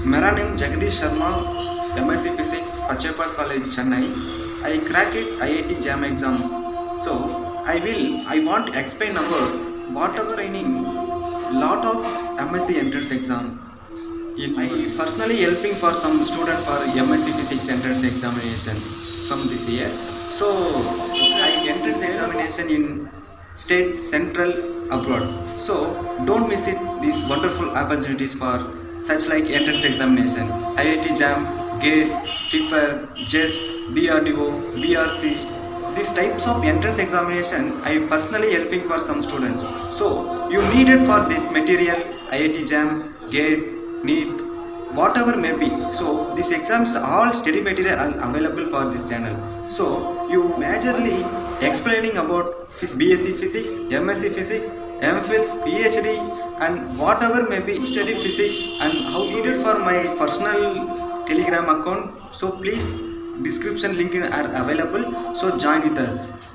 मेरा name Jagdish Sharma, MSc Physics, Pachapas College, Chennai. I cracked IIT JAM exam. So I want to explain about what are training lot of MSc entrance exam. I personally helping for some student for MSc Physics entrance examination from this year. So I entrance examination in state, central, abroad. So don't miss it. These wonderful opportunities for such like entrance examination, IIT JAM, GATE, TIFR, JEST, DRDO, BRC. These types of entrance examination I personally helping for some students. So you needed for this material, IIT JAM, GATE, NEET, whatever may be. So these exams all study material are available for this channel. So you majorly explaining about BSc Physics, MSc Physics, MPhil, PhD and whatever may be study physics and how needed for my personal Telegram account. So please description link are available. So join with us.